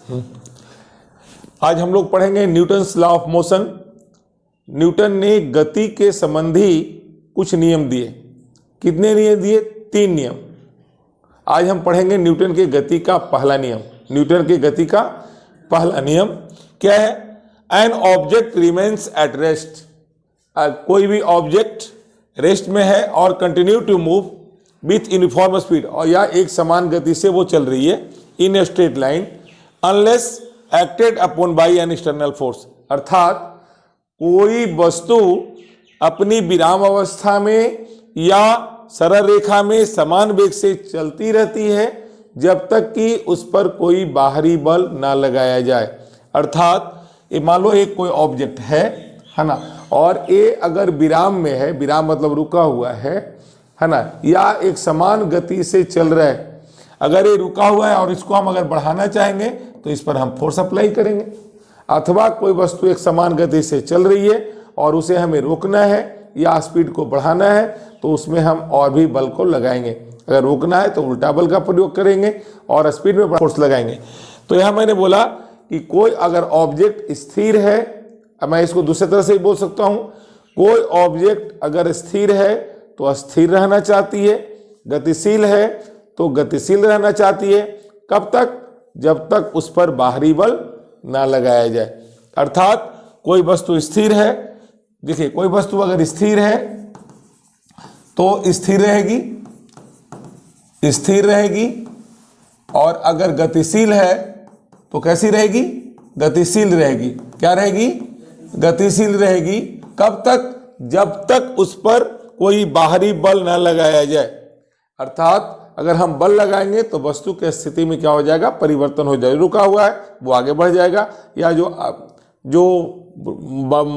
आज हम लोग पढ़ेंगे Newton's law of motion. Newton ने गति के संबंधी कुछ नियम दिए। कितने नियम दिए? 3 नियम। आज हम पढ़ेंगे न्यूटन की गति का पहला नियम। न्यूटन की गति का पहला नियम क्या है? An object remains at rest. कोई भी ऑब्जेक्ट रेस्ट में है और continue to move with uniform speed, और या एक समान गति से वो चल रही है in a straight line, unless acted upon by an external force. अर्थात कोई वस्तु अपनी विराम अवस्था में या सरल रेखा में समान वेग से चलती रहती है जब तक कि उस पर कोई बाहरी बल ना लगाया जाए। अर्थात ये मान लो एक कोई ऑब्जेक्ट है ना, और ये अगर विराम में है, विराम मतलब रुका हुआ है ना, या एक समान गति से चल रहा है। अगर ये रुका हुआ है और इसको हम अगर बढ़ाना चाहेंगे तो इस पर हम फोर्स अप्लाई करेंगे। अथवा कोई वस्तु एक समान गति से चल रही है और उसे हमें रोकना है या स्पीड को बढ़ाना है तो उसमें हम और भी बल को लगाएंगे। अगर रोकना है तो उल्टा बल का प्रयोग करेंगे और स्पीड में फोर्स लगाएंगे। तो यह मैंने बोला कि कोई अगर ऑब्जेक्ट स्थिर है, अब मैं इसको दूसरी तरह से ही बोल सकता हूं, कोई ऑब्जेक्ट अगर स्थिर है तो स्थिर रहना चाहती है, गतिशील है तो गतिशील रहना चाहती है। कब तक? जब तक उस पर बाहरी बल ना लगाया जाए। अर्थात कोई वस्तु स्थिर है, देखिए कोई वस्तु अगर स्थिर है तो स्थिर रहेगी, स्थिर रहेगी, और अगर गतिशील है तो कैसी रहेगी? गतिशील रहेगी। क्या रहेगी? गतिशील रहेगी। कब तक? जब तक उस पर कोई बाहरी बल ना लगाया जाए। अर्थात अगर हम बल लगाएंगे तो वस्तु की स्थिति में क्या हो जाएगा? परिवर्तन हो जाएगा। रुका हुआ है वो आगे बढ़ जाएगा, या जो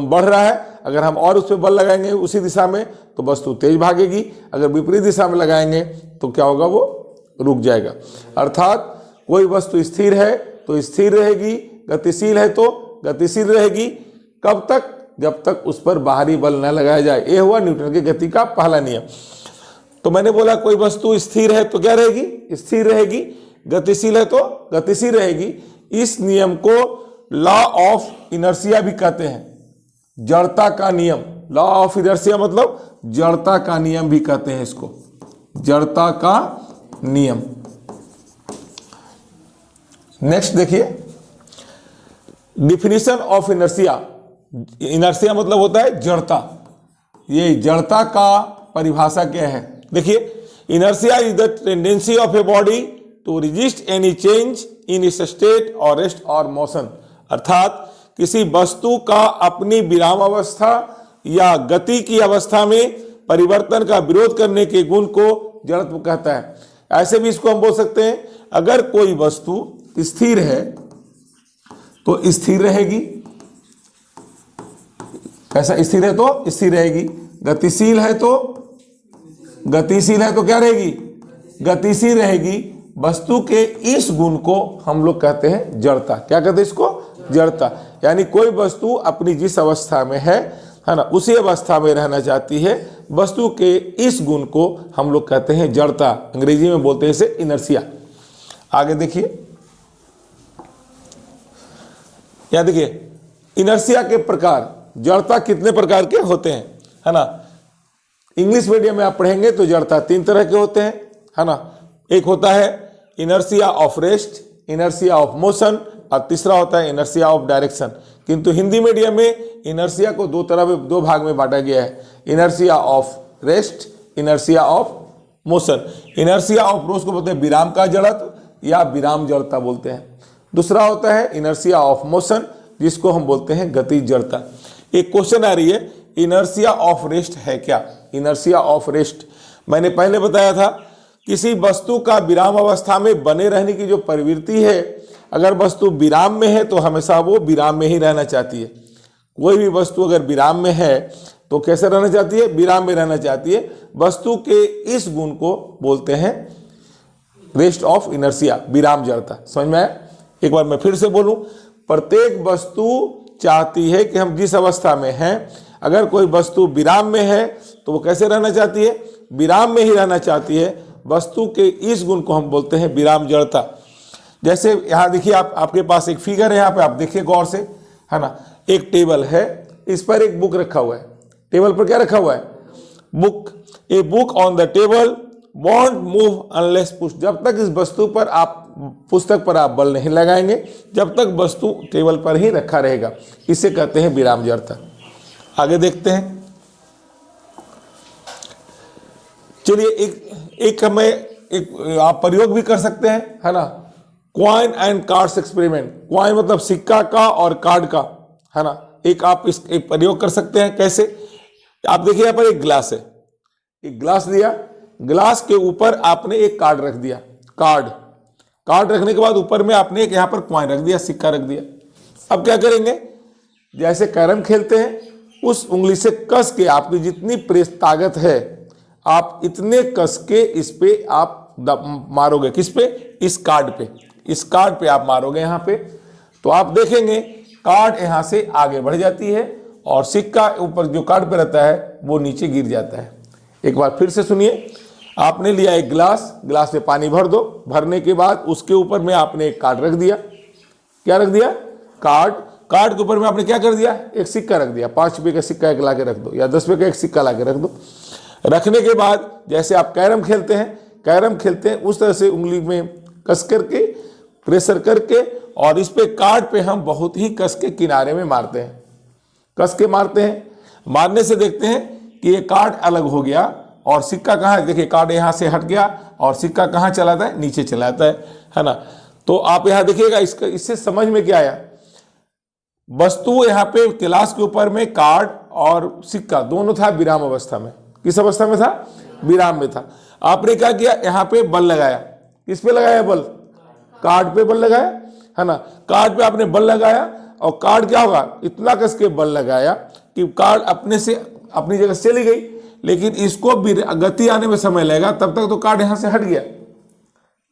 बढ़ रहा है अगर हम और उस पर बल लगाएंगे उसी दिशा में तो वस्तु तेज भागेगी। अगर विपरीत दिशा में लगाएंगे तो क्या होगा? वो रुक जाएगा। अर्थात कोई वस्तु स्थिर है तो स्थिर रहेगी, गतिशील है तो गतिशील रहेगी। कब तक? जब तक उस पर बाहरी बल न लगाया जाए। यह हुआ न्यूटन की गति का पहला नियम। तो मैंने बोला कोई वस्तु स्थिर है तो क्या रहेगी? स्थिर रहेगी। गतिशील है तो गतिशील रहेगी। इस नियम को लॉ ऑफ इनर्शिया भी कहते हैं, जड़ता का नियम। लॉ ऑफ इनर्शिया मतलब जड़ता का नियम भी कहते हैं इसको, जड़ता का नियम। नेक्स्ट देखिए, डिफिनीशन ऑफ इनर्शिया। इनर्शिया मतलब होता है जड़ता। ये जड़ता का परिभाषा क्या है? देखिए, inertia is the tendency of a body to resist any change in its state और रेस्ट और मोशन। अर्थात किसी वस्तु का अपनी विराम अवस्था या गति की अवस्था में परिवर्तन का विरोध करने के गुण को जड़त्व कहता है। ऐसे भी इसको हम बोल सकते हैं, अगर कोई वस्तु स्थिर है तो स्थिर रहेगी। कैसा? स्थिर है तो स्थिर रहेगी। गतिशील है तो गतिशील है तो क्या रहेगी? गतिशील रहेगी। वस्तु के इस गुण को हम लोग कहते हैं जड़ता। क्या कहते हैं इसको? जड़ता। यानी कोई वस्तु अपनी जिस अवस्था में है ना, उसी अवस्था में रहना चाहती है। वस्तु के इस गुण को हम लोग कहते हैं जड़ता। अंग्रेजी में बोलते हैं इसे इनर्शिया। आगे देखिए, या देखिए इनर्शिया के प्रकार, जड़ता कितने प्रकार के होते हैं, है ना। इंग्लिश मीडियम में आप पढ़ेंगे तो जड़ता 3 तरह के होते हैं, है ना। एक होता है inertia of rest, inertia of motion, और तीसरा होता है इनर्शिया ऑफ डायरेक्शन। किंतु हिंदी मीडियम में इनर्शिया को दो भाग में बांटा गया है, inertia of rest, inertia of motion. Inertia of rest को बोलते हैं विराम का जड़त्व या विराम जड़ता बोलते हैं। दूसरा होता है इनर्शिया ऑफ मोशन, जिसको हम बोलते हैं गति जड़ता। एक क्वेश्चन आ रही है, इनर्शिया ऑफ रेस्ट है क्या? इनर्शिया ऑफ रेस्ट मैंने पहले बताया था, किसी वस्तु का विराम अवस्था में बने रहने की जो प्रवृत्ति है, अगर वस्तु विराम में है तो हमेशा वो विराम में ही रहना चाहती है। कोई भी वस्तु अगर विराम में है तो कैसे रहना चाहती है? विराम में रहना चाहती है। वस्तु के इस गुण को बोलते हैं रेस्ट ऑफ इनर्शिया, विराम जड़ता। समझ में आया? एक बार मैं फिर से बोलूं, प्रत्येक वस्तु चाहती है कि हम जिस अवस्था में हैं, अगर कोई वस्तु विराम में है तो वो कैसे रहना चाहती है? विराम में ही रहना चाहती है। वस्तु के इस गुण को हम बोलते हैं विराम जड़ता। जैसे यहाँ देखिए, आपके पास एक फिगर है, यहाँ पे आप देखिए गौर से, है ना। एक टेबल है, इस पर एक बुक रखा हुआ है। टेबल पर क्या रखा हुआ है? Book. A book on the table want move unless push. जब तक इस वस्तु पर आप, पुस्तक पर आप बल नहीं लगाएंगे, जब तक वस्तु टेबल पर ही रखा रहेगा। इसे कहते हैं विराम जड़ता। आगे देखते हैं। चलिए एक आप प्रयोग भी कर सकते हैं, है ना। Coin and cards experiment. Coin मतलब सिक्का का और कार्ड का, है ना। एक प्रयोग कर सकते हैं। कैसे? आप देखिए, यहाँ पर एक गिलास है, एक गिलास लिया, गिलास के ऊपर आपने एक कार्ड रख दिया। कार्ड रखने के बाद ऊपर में आपने एक यहाँ पर क्वाइन रख दिया, सिक्का रख दिया। अब क्या करेंगे? जैसे कैरम खेलते हैं, उस उंगली से कस के, आपकी जितनी प्रेस ताकत है, आप इतने कस के इस पे आप मारोगे। किस पे? इस कार्ड पे। इस कार्ड पे आप मारोगे यहाँ पे, तो आप देखेंगे कार्ड यहाँ से आगे बढ़ जाती है और सिक्का ऊपर जो कार्ड पे रहता है वो नीचे गिर जाता है। एक बार फिर से सुनिए। आपने लिया एक गिलास में पानी भर दो। भरने के बाद उसके ऊपर में आपने एक कार्ड रख दिया। क्या रख दिया? कार्ड के ऊपर में आपने क्या कर दिया? एक सिक्का रख दिया। 5 रुपये का सिक्का एक ला के रख दो, या 10 रुपये का एक सिक्का ला के रख दो। रखने के बाद जैसे आप कैरम खेलते हैं उस तरह से उंगली में कस करके, प्रेशर करके, और इस पे कार्ड पे हम बहुत ही कस के किनारे में मारते हैं। कस के मारते हैं। मारने से देखते हैं कि ये कार्ड अलग हो गया और सिक्का कहाँ है? देखिए, कार्ड यहाँ से हट गया और सिक्का कहाँ चला जाता है? नीचे चला जाता है ना। तो आप यहाँ देखिएगा, इससे समझ में क्या आया? वस्तु यहाँ पे गिलास के ऊपर में कार्ड और सिक्का दोनों था विराम अवस्था में। किस अवस्था में था? विराम में था। आपने क्या किया? यहाँ पे बल लगाया। किस पे लगाया बल? कार्ड पे बल लगाया, है ना। कार्ड पे आपने बल लगाया और कार्ड क्या होगा? इतना कस के बल लगाया कि कार्ड अपने से अपनी जगह से चली गई, लेकिन इसको भी गति आने में समय लगेगा। तब तक तो कार्ड यहाँ से हट गया।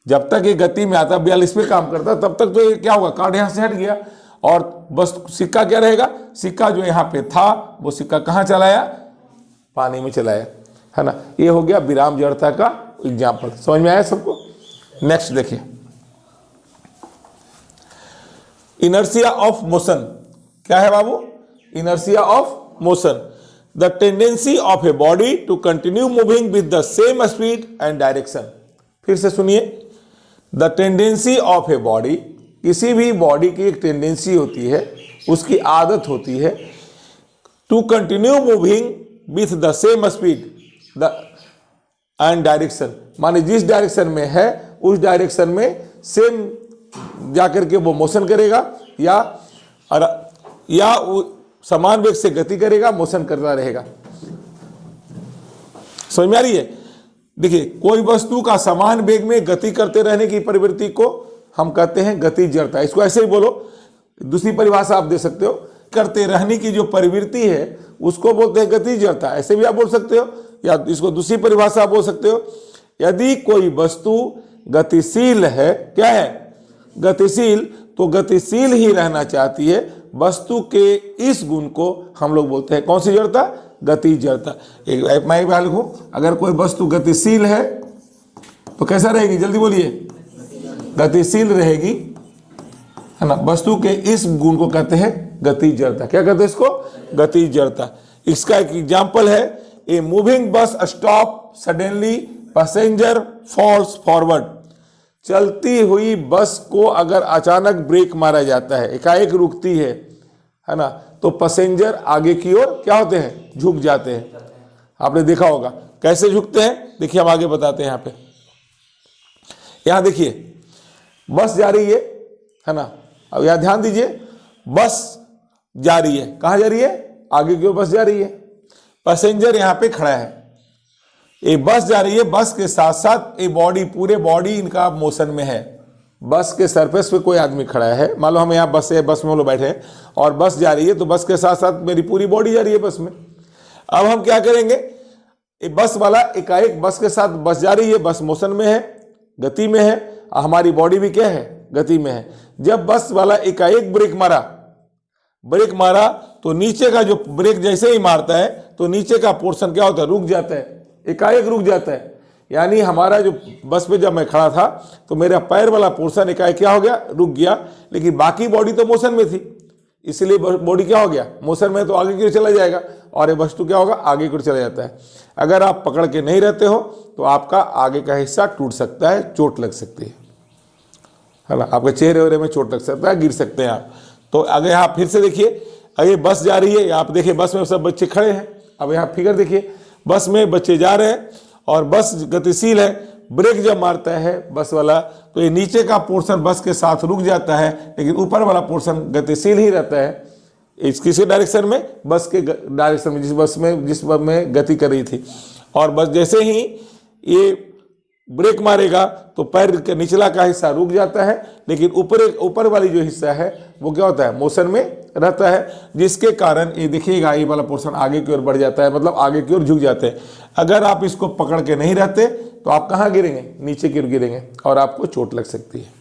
जब तक ये गति में आता, 42 पे काम करता, तब तक तो ये क्या होगा? कार्ड यहाँ से हट गया और बस सिक्का क्या रहेगा? सिक्का जो यहाँ पे था वो सिक्का कहाँ चलाया? पानी में चलाया, है ना। ये हो गया विराम जड़ता का एग्जाम्पल। समझ में आया सबको? नेक्स्ट देखिए, इनर्शिया ऑफ मोशन। क्या है बाबू? Inertia of motion, the tendency of a body to continue moving with the same speed and direction. फिर से सुनिए। The tendency of a body, किसी भी बॉडी की एक टेंडेंसी होती है, उसकी आदत होती है, to continue moving with the same speed and direction. माने जिस डायरेक्शन में है उस डायरेक्शन में सेम जाकर के वो मोशन करेगा, या समान वेग से गति करेगा, मोशन करता रहेगा। समझ में आ रही है? देखिए, कोई वस्तु का समान वेग में गति करते रहने की प्रवृत्ति को हम कहते हैं गति जड़ता। इसको ऐसे ही बोलो, दूसरी परिभाषा आप दे सकते हो। करते रहने की जो प्रवृत्ति है उसको बोलते हैं गति जड़ता। ऐसे भी आप बोल सकते हो, या इसको दूसरी परिभाषा बोल सकते हो। यदि कोई वस्तु गतिशील है, क्या है? गतिशील, तो गतिशील ही रहना चाहती है। वस्तु के इस गुण को हम लोग बोलते हैं कौन सी जड़ता? गति जड़ता। मैं एक बार लिखूं, अगर कोई वस्तु गतिशील है तो कैसा रहेगी? जल्दी बोलिए। गतिशील रहेगी, है ना। वस्तु के इस गुण को कहते हैं गति जड़ता। क्या कहते हैं इसको? गति जड़ता। इसका एक एग्जाम्पल है, a moving bus stop suddenly, passenger falls forward. चलती हुई बस को अगर अचानक ब्रेक मारा जाता है, एकाएक रुकती है ना, तो पैसेंजर आगे की ओर क्या होते हैं? झुक जाते हैं। आपने देखा होगा कैसे झुकते हैं। देखिए, हम आगे बताते हैं। यहाँ पे, यहाँ देखिए, बस जा रही है ना। अब यहाँ ध्यान दीजिए, बस जा रही है। कहाँ जा रही है? आगे की ओर बस जा रही है। पैसेंजर यहाँ पे खड़ा है। ये बस जा रही है, बस के साथ साथ ये बॉडी, पूरे बॉडी इनका मोशन में है। बस के सरफेस पे कोई आदमी खड़ा है। मान लो हम यहाँ बस में हम लोग बैठे हैं और बस जा रही है, तो बस के साथ साथ मेरी पूरी बॉडी जा रही है बस में। अब हम क्या करेंगे? ये बस वाला एकाएक, बस के साथ बस जा रही है, बस मोशन में है, गति में है, हमारी बॉडी भी क्या है? गति में है। जब बस वाला एकाएक ब्रेक मारा तो नीचे का जो ब्रेक जैसे ही मारता है तो नीचे का पोर्शन क्या होता है? रुक जाता है, एकाएक रुक जाता है। यानी हमारा जो बस पे जब मैं खड़ा था तो मेरा पैर वाला पोर्शन एकाएक क्या हो गया, रुक गया, लेकिन बाकी बॉडी तो मोशन में थी, इसलिए बॉडी क्या हो गया, मोशन में, तो आगे की ओर चला जाएगा और ये वस्तु क्या होगा, आगे की ओर चला जाता है। अगर आप पकड़ के नहीं रहते हो तो आपका आगे का हिस्सा टूट सकता है, चोट लग सकती है ना, आपके चेहरे वेहरे में चोट लग सकता है, गिर सकते हैं आप। तो अगर यहाँ फिर से देखिए, अगर बस जा रही है, आप देखिए बस में सब बच्चे खड़े हैं, अब यहाँ फिगर देखिए, बस में बच्चे जा रहे हैं और बस गतिशील है, ब्रेक जब मारता है बस वाला तो ये नीचे का पोर्शन बस के साथ रुक जाता है, लेकिन ऊपर वाला पोर्शन गतिशील ही रहता है। इस किसी डायरेक्शन में, बस के डायरेक्शन में, जिस बस में गति कर रही थी। और बस जैसे ही ये ब्रेक मारेगा तो पैर के निचला का हिस्सा रुक जाता है, लेकिन ऊपर वाली जो हिस्सा है वो क्या होता है, मोशन में रहता है, जिसके कारण ये देखिएगा ये वाला पोर्शन आगे की ओर बढ़ जाता है, मतलब आगे की ओर झुक जाते हैं। अगर आप इसको पकड़ के नहीं रहते तो आप कहाँ गिरेंगे, नीचे की ओर गिरेंगे और आपको चोट लग सकती है।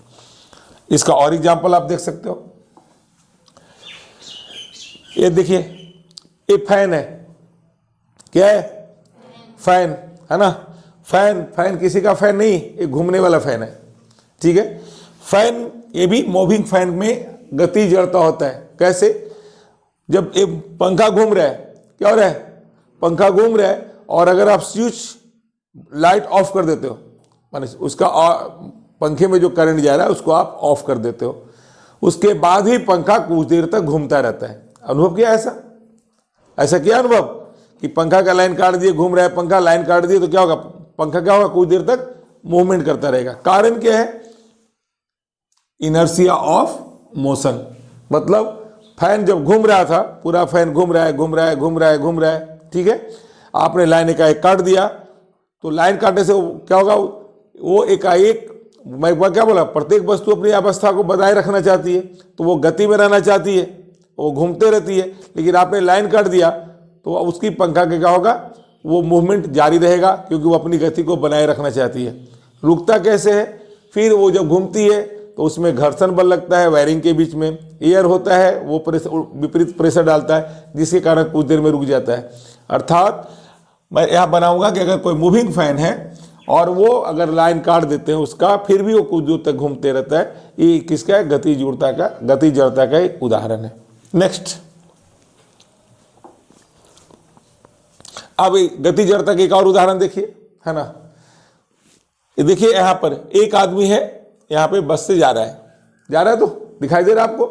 इसका और एग्जाम्पल आप देख सकते हो, ये देखिए, ये फैन है, क्या है, फैन है ना, फैन किसी का फैन नहीं, एक घूमने वाला फैन है, ठीक है। फैन ये भी मूविंग फैन में गति जड़ता होता है। कैसे, जब एक पंखा घूम रहा है, क्या हो रहा है, पंखा घूम रहा है, और अगर आप स्विच लाइट ऑफ कर देते हो, माने उसका पंखे में जो करंट जा रहा है उसको आप ऑफ कर देते हो, उसके बाद ही पंखा कुछ देर तक घूमता रहता है। अनुभव किया ऐसा किया अनुभव कि पंखा का लाइन काट दिए, घूम रहा है पंखा, लाइन काट दिए तो क्या होगा, पंखा क्या होगा, कुछ देर तक मूवमेंट करता रहेगा। कारण क्या है, इनर्शिया ऑफ मोशन। मतलब फैन जब घूम रहा था, पूरा फैन घूम रहा है, ठीक है, आपने लाइन एकाएक काट दिया, तो लाइन काटने से क्या होगा, वो एकाएक, मैं क्या बोला, प्रत्येक वस्तु अपनी अवस्था को बनाए रखना चाहती है, तो वो गति में रहना चाहती है, वो घूमते रहती है, लेकिन आपने लाइन काट दिया तो उसकी पंखा के क्या होगा, वो मूवमेंट जारी रहेगा, क्योंकि वो अपनी गति को बनाए रखना चाहती है। रुकता कैसे है, फिर वो जब घूमती है तो उसमें घर्षण बल लगता है, वायरिंग के बीच में एयर होता है, वो विपरीत प्रेशर डालता है, जिसके कारण कुछ देर में रुक जाता है। अर्थात मैं यहाँ बनाऊंगा कि अगर कोई मूविंग फैन है और वो अगर लाइन काट देते हैं उसका, फिर भी वो कुछ दूर तक घूमते रहता है, ये किसका है, गति जड़ता का एक उदाहरण है। नेक्स्ट, अब गति जड़ता का एक और उदाहरण देखिए, है ना, ये देखिए यहाँ पर एक आदमी है, यहाँ पे बस से जा रहा है, तो दिखाई दे रहा है आपको,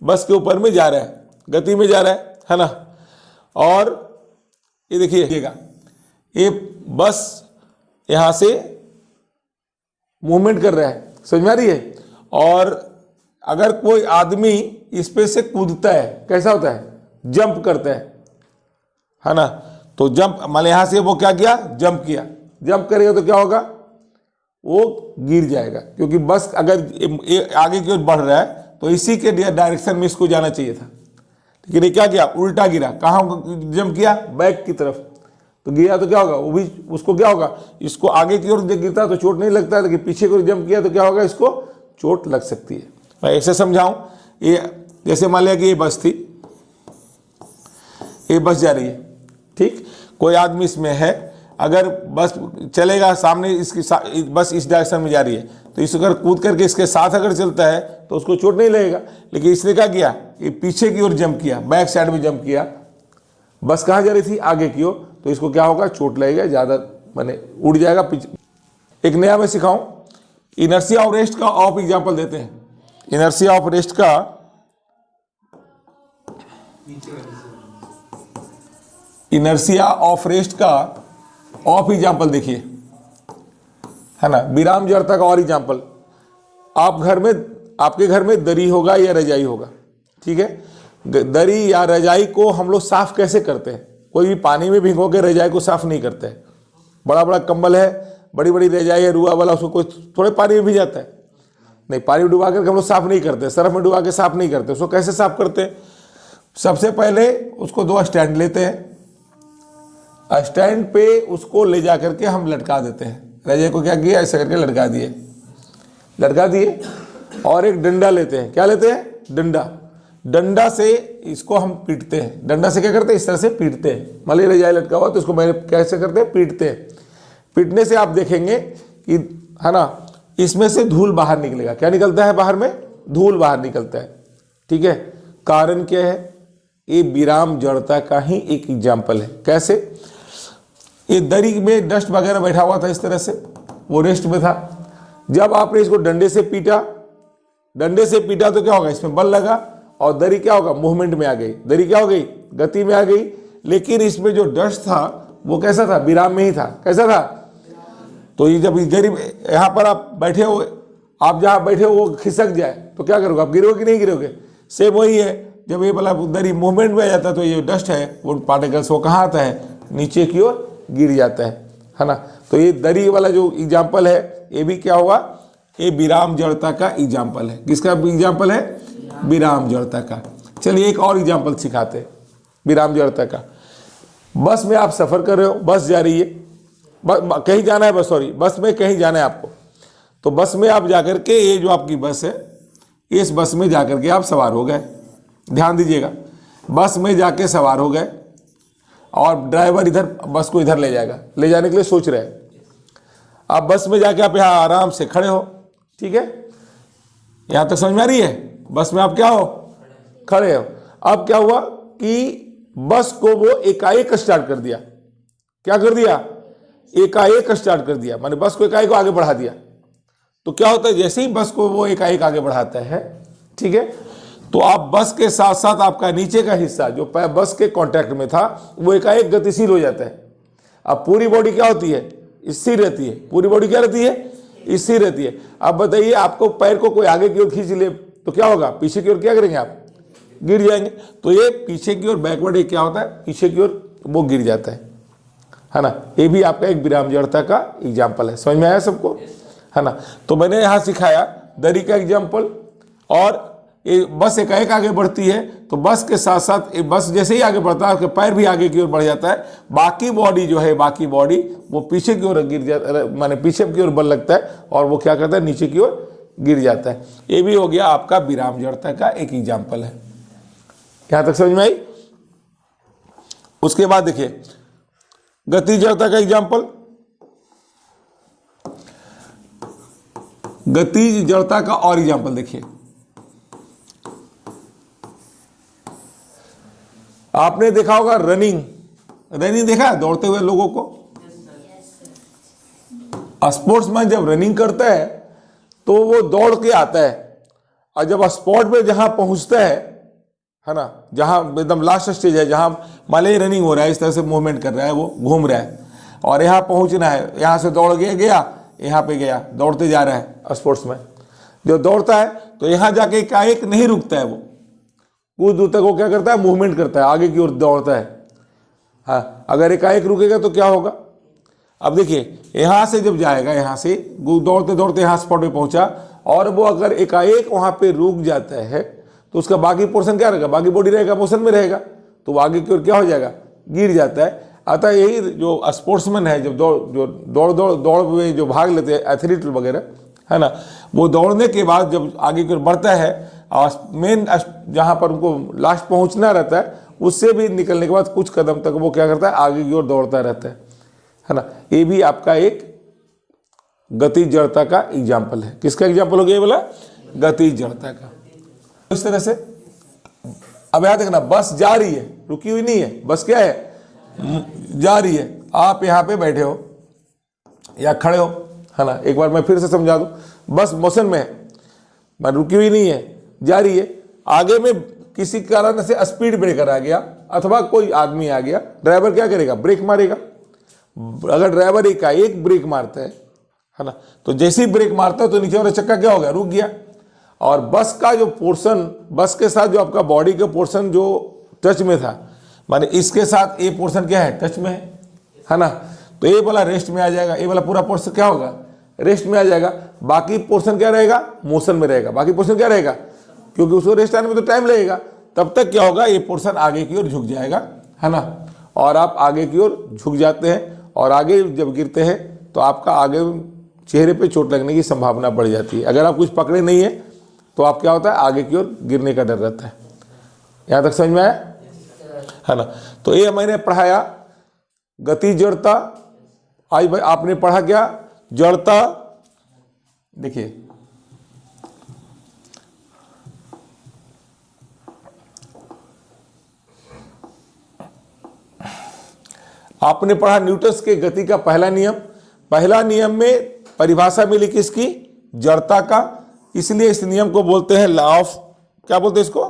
बस के ऊपर में जा रहा है, गति में जा रहा है ना। और ये देखिएगा, ये बस यहाँ से मूवमेंट कर रहा है, समझ में आ रही है। और अगर कोई आदमी इस पे से कूदता है, कैसा होता है, जंप करता है ना, तो जंप, मान यहाँ से वो क्या किया, जंप किया, जंप करेगा तो क्या होगा, वो गिर जाएगा, क्योंकि बस अगर आगे की ओर बढ़ रहा है तो इसी के डायरेक्शन में इसको जाना चाहिए था, लेकिन ये क्या किया, उल्टा गिरा, कहाँ जंप किया, बैक की तरफ, तो गिरा तो क्या होगा, वो भी उसको क्या होगा, इसको आगे की ओर गिरता तो चोट नहीं लगता, लेकिन पीछे को जंप किया तो क्या होगा, इसको चोट लग सकती है। मैं ऐसे समझाऊं, ये जैसे मान लिया कि ये बस थी, ये बस जा रही है, ठीक, कोई आदमी इसमें है, अगर बस चलेगा सामने, इसकी बस इस डायरेक्शन में जा रही है, तो इस अगर कूद करके इसके साथ अगर चलता है तो उसको चोट नहीं लगेगा, लेकिन इसने क्या किया, ये पीछे की ओर जंप किया, बैक साइड में जंप किया, बस कहाँ जा रही थी, आगे की ओर, तो इसको क्या होगा, चोट लगेगा, ज़्यादा माने उड़ जाएगा पीछे। एक नया मैं सिखाऊं, इनर्शिया ऑफ रेस्ट का ऑफ एग्जाम्पल देते हैं। इनर्शिया ऑफ रेस्ट का ऑफ एग्जाम्पल देखिए, है ना, विराम जड़ता का और एग्जाम्पल। आपके घर में दरी होगा या रजाई होगा, ठीक है, दरी या रजाई को हम लोग साफ कैसे करते हैं, कोई भी पानी में भिगो के रजाई को साफ नहीं करते हैं। बड़ा बड़ा कंबल है, बड़ी बड़ी रजाई है, रुआ वाला, उसको कोई थोड़े पानी में भिजाता है, नहीं, पानी में डुबा करके हम लोग साफ नहीं करते, सर्फ में डुबा के साफ नहीं करते। उसको कैसे साफ करते हैं, सबसे पहले उसको 2 स्टैंड लेते हैं, स्टैंड पे उसको ले जा करके हम लटका देते हैं, रजाई को क्या किया, ऐसे करके लटका दिए, और एक डंडा लेते हैं, क्या लेते हैं, डंडा से इसको हम पीटते हैं। डंडा से क्या करते हैं, इस तरह से पीटते हैं, मान लीजिए रजाई लटका हुआ तो इसको मैंने कैसे करते हैं, पीटते हैं। पीटने से आप देखेंगे कि, है ना, इसमें से धूल बाहर निकलेगा। क्या निकलता है बाहर में? धूल बाहर निकलता है। ठीक है, कारण क्या है? ये विराम जड़ता का ही एक एग्जाम्पल है। कैसे? ये दरी में डस्ट वगैरह बैठा हुआ था इस तरह से, वो रेस्ट में था। जब आपने इसको डंडे से पीटा तो क्या होगा? इसमें बल लगा और दरी क्या होगा? मूवमेंट में आ गई। दरी क्या हो गई? गति में आ गई। लेकिन इसमें जो डस्ट था वो कैसा था? विराम में ही था। कैसा था? तो ये जब दरी यहाँ पर आप बैठे हो, आप जहाँ बैठे हो वो खिसक जाए तो क्या करोगे? आप गिरोगे कि नहीं गिरोगे? सेम वही है, जब ये वाला दरी मूवमेंट में आ जाता है तो ये डस्ट है, वो पार्टिकल्स, वो कहाँ आता है? नीचे की ओर गिर जाता है ना। तो ये दरी वाला जो एग्जाम्पल है, ये भी क्या हुआ? ये विराम जड़ता का एग्जाम्पल है। किसका एग्जाम्पल है? विराम जड़ता का। चलिए एक और एग्जाम्पल सिखाते हैं विराम जड़ता का। बस में आप सफ़र कर रहे हो, बस जा रही है, कहीं जाना है, बस में कहीं जाना है आपको। तो बस में आप जाकर के, ये जो आपकी बस है, इस बस में जाकर के आप सवार हो गए। ध्यान दीजिएगा, बस में जाके सवार हो गए और ड्राइवर इधर बस को इधर ले जाएगा, ले जाने के लिए सोच रहे हैं। आप बस में जाके आप यहाँ आराम से खड़े हो। ठीक है, यहाँ तक समझ में आ रही है? बस में आप क्या हो? खड़े हो। अब क्या हुआ कि बस को वो एकाएक स्टार्ट कर दिया। क्या कर दिया? एकाएक स्टार्ट कर दिया, माने बस को एकाएक आगे बढ़ा दिया। तो क्या होता है? जैसे ही बस को वो एकाएक आगे बढ़ाता है, ठीक है, तो आप बस के साथ साथ आपका नीचे का हिस्सा जो बस के कांटेक्ट में था वो एकाएक गतिशील हो जाता है। अब पूरी बॉडी क्या होती है? स्थिर रहती है। पूरी बॉडी क्या रहती है? स्थिर रहती है। अब बताइए, आपको पैर को कोई आगे की ओर खींच ले तो क्या होगा? पीछे की ओर क्या करेंगे आप? गिर जाएंगे। तो ये पीछे की ओर बैकवर्ड एक क्या होता है? पीछे की ओर वो गिर जाता है ना। ये भी आपका एक विराम जड़ता का एग्जाम्पल है। समझ में आया सबको? है ना। तो मैंने यहाँ सिखाया दरी का एग्जाम्पल, और ये बस एकाएक आगे बढ़ती है तो बस के साथ साथ ये बस जैसे ही आगे बढ़ता है उसके पैर भी आगे की ओर बढ़ जाता है। बाकी बॉडी जो है, बाकी बॉडी वो पीछे की ओर गिर जाता है, माने पीछे की ओर बल लगता है और वो क्या करता है? नीचे की ओर गिर जाता है। ये भी हो गया आपका विराम जड़ता का एक एग्जाम्पल है। यहाँ तक समझ में आई? उसके बाद देखिए गति जड़ता का एग्जाम्पल। गति जड़ता का और एग्जाम्पल देखिए, आपने देखा होगा रनिंग देखा है? दौड़ते हुए लोगों को। स्पोर्ट्समैन जब रनिंग करता है तो वो दौड़ के आता है, और जब स्पॉट पे जहां पहुंचता है ना, जहां एकदम लास्ट स्टेज है, जहां मान लीजिए रनिंग हो रहा है, इस तरह से मूवमेंट कर रहा है, वो घूम रहा है और यहाँ पहुंचना है, यहाँ से दौड़ गया यहाँ पे गया, दौड़ते जा रहा है स्पोर्ट्समैन। जो दौड़ता है तो यहाँ जाके एकाएक नहीं रुकता है, वो कुछ दूर तक वो क्या करता है? मूवमेंट करता है, आगे की ओर दौड़ता है। हाँ, अगर एकाएक रुकेगा तो क्या होगा? अब देखिए, यहाँ से जब जाएगा, यहाँ से दौड़ते दौड़ते यहाँ स्पॉट पे पहुंचा, और वो अगर एकाएक वहाँ पे रुक जाता है तो उसका बाकी पोर्शन क्या रहेगा? बाकी बॉडी रहेगा, मोशन में रहेगा, तो वो आगे की ओर क्या हो जाएगा? गिर जाता है। अतः यही जो स्पोर्ट्समैन है, जब दौड़ में जो भाग लेते हैं, एथलीट वगैरह, है ना, वो दौड़ने के बाद जब आगे की ओर बढ़ता है और मेन जहाँ पर उनको लास्ट पहुँचना रहता है, उससे भी निकलने के बाद कुछ कदम तक वो क्या करता है? आगे की ओर दौड़ता रहता है ना। ये भी आपका एक गति जड़ता का एग्जाम्पल है। किसका एग्जाम्पल हो गया? ये बोला गति जड़ता का। इस तरह से अब याद देखना, बस जा रही है, रुकी हुई नहीं है। बस क्या है? जा रही है। आप यहाँ पे बैठे हो या खड़े हो, है ना। एक बार मैं फिर से समझा दूं, बस मोशन में है, मैं रुकी हुई नहीं है, जा रही है। आगे में किसी कारण से स्पीड ब्रेकर आ गया अथवा कोई आदमी आ गया, ड्राइवर क्या करेगा? ब्रेक मारेगा। अगर ड्राइवर एक ब्रेक मारता है ना, तो जैसे ही ब्रेक मारता है तो नीचे वाला चक्का क्या हो गया? रुक गया। और बस का जो पोर्शन, बस के साथ जो आपका बॉडी का पोर्शन जो टच में था, माने इसके साथ ये पोर्शन क्या है? टच में है ना। तो ये वाला रेस्ट में आ जाएगा, ये वाला पूरा पोर्शन क्या होगा? रेस्ट में आ जाएगा। बाकी पोर्शन क्या रहेगा? मोशन में रहेगा। बाकी पोर्शन क्या रहेगा? क्योंकि उसको रेस्ट आने में तो टाइम लगेगा, तब तक क्या होगा? ये पोर्शन आगे की ओर झुक जाएगा, है ना। और आप आगे की ओर झुक जाते हैं, और आगे जब गिरते हैं तो आपका आगे चेहरे पे चोट लगने की संभावना बढ़ जाती है। अगर आप कुछ पकड़े नहीं है तो आप क्या होता है? आगे की ओर गिरने का डर रहता है। यहाँ तक समझ में आया? है ना। तो ये मैंने पढ़ाया गति जड़ता आज भाई आपने पढ़ा क्या, जड़ता। देखिए आपने पढ़ा न्यूटन के गति का पहला नियम। पहला नियम में परिभाषा मिली किसकी, जड़ता का, इसलिए इस नियम को बोलते हैं लॉ ऑफ, क्या बोलते हैं इसको,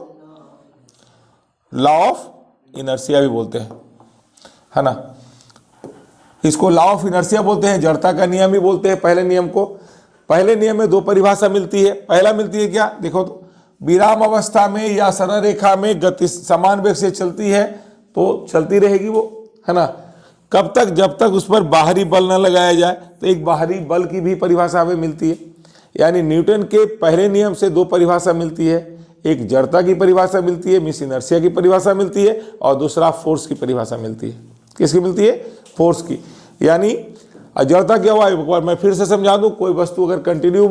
लॉ ऑफ इनर्शिया भी बोलते हैं, है ना। इसको लॉ ऑफ इनर्शिया बोलते हैं, जड़ता का नियम ही बोलते हैं पहले नियम को। पहले नियम में दो परिभाषा मिलती है। पहला मिलती है क्या, देखो तो, विराम अवस्था में या सरल रेखा में गति समान वेग से चलती है तो चलती रहेगी वो, है ना। कब तक, जब तक उस पर बाहरी बल न लगाया जाए। तो एक बाहरी बल की भी परिभाषा हमें मिलती है। यानी न्यूटन के पहले नियम से दो परिभाषा मिलती है, एक जड़ता की परिभाषा मिलती है, मिस इनर्शिया की परिभाषा मिलती है, और दूसरा फोर्स की परिभाषा मिलती है। किसकी मिलती है, फोर्स की। यानी जड़ता क्या हुआ, एक बार मैं फिर से समझा दूं, कोई वस्तु अगर कंटिन्यू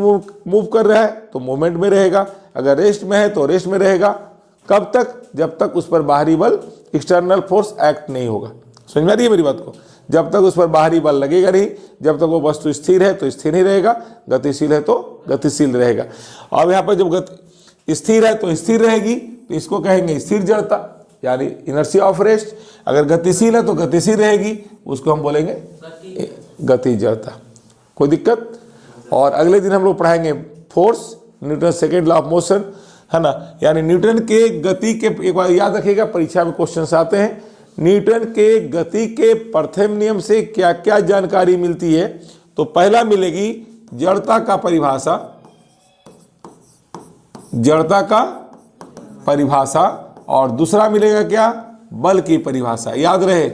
मूव कर रहा है तो मूवमेंट में रहेगा, अगर रेस्ट में है तो रेस्ट में रहेगा। कब तक, जब तक उस पर बाहरी बल, एक्सटर्नल फोर्स एक्ट नहीं होगा। समझ में आ रही है मेरी बात को, जब तक उस पर बाहरी बल लगेगा नहीं, जब तक वो वस्तु स्थिर है तो स्थिर ही रहेगा, गतिशील है तो गतिशील रहेगा। अब यहाँ पर जब गति स्थिर है तो स्थिर रहेगी, तो इसको कहेंगे स्थिर जड़ता, यानी इनर्शिया ऑफ रेस्ट। अगर गतिशील है तो गतिशील रहेगी, उसको हम बोलेंगे गति जड़ता। कोई दिक्कत। और अगले दिन हम लोग पढ़ाएंगे force, Newton second law of motion, है ना। यानी न्यूटन के गति के, एक बार याद रखिएगा परीक्षा में क्वेश्चन आते हैं, न्यूटन के गति के प्रथम नियम से क्या क्या जानकारी मिलती है। तो पहला मिलेगी जड़ता का परिभाषा, जड़ता का परिभाषा, और दूसरा मिलेगा क्या, बल की परिभाषा। याद रहे,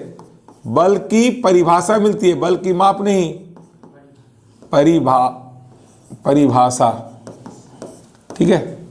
बल की परिभाषा मिलती है, बल की माप नहीं, परिभाषा, ठीक है।